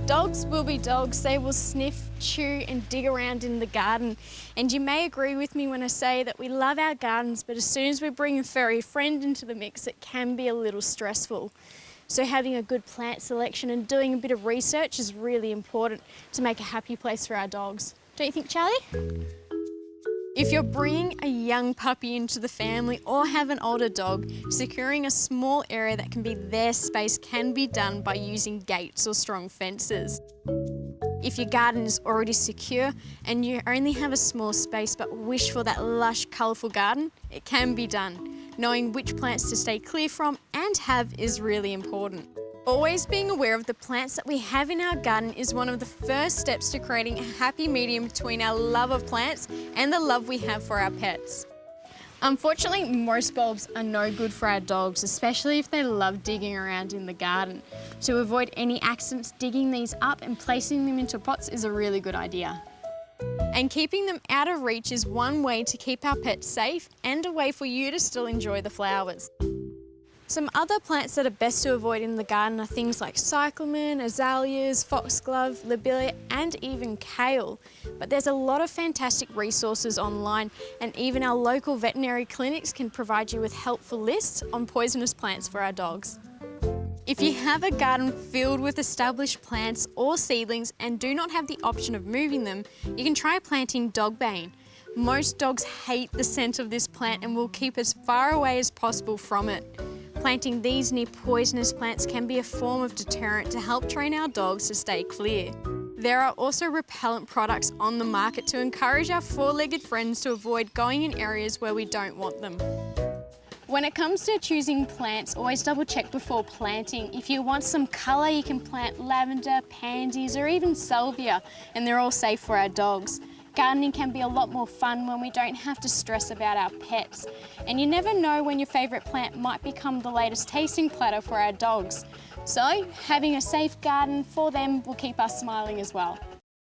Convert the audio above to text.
Dogs will be dogs. They will sniff, chew and dig around in the garden. And you may agree with me when I say that we love our gardens, but as soon as we bring a furry friend into the mix, it can be a little stressful. So having a good plant selection and doing a bit of research is really important to make a happy place for our dogs. Don't you think, Charlie? If you're bringing a young puppy into the family or have an older dog, securing a small area that can be their space can be done by using gates or strong fences. If your garden is already secure and you only have a small space but wish for that lush, colourful garden, it can be done. Knowing which plants to stay clear from and have is really important. Always being aware of the plants that we have in our garden is one of the first steps to creating a happy medium between our love of plants and the love we have for our pets. Unfortunately, most bulbs are no good for our dogs, especially if they love digging around in the garden. To avoid any accidents, digging these up and placing them into pots is a really good idea. And keeping them out of reach is one way to keep our pets safe and a way for you to still enjoy the flowers. Some other plants that are best to avoid in the garden are things like cyclamen, azaleas, foxglove, lobelia and even kale. But there's a lot of fantastic resources online and even our local veterinary clinics can provide you with helpful lists on poisonous plants for our dogs. If you have a garden filled with established plants or seedlings and do not have the option of moving them, you can try planting dogbane. Most dogs hate the scent of this plant and will keep as far away as possible from it. Planting these near poisonous plants can be a form of deterrent to help train our dogs to stay clear. There are also repellent products on the market to encourage our four-legged friends to avoid going in areas where we don't want them. When it comes to choosing plants, always double check before planting. If you want some colour, you can plant lavender, pansies or even salvia, and they're all safe for our dogs. Gardening can be a lot more fun when we don't have to stress about our pets. And you never know when your favourite plant might become the latest tasting platter for our dogs. So having a safe garden for them will keep us smiling as well.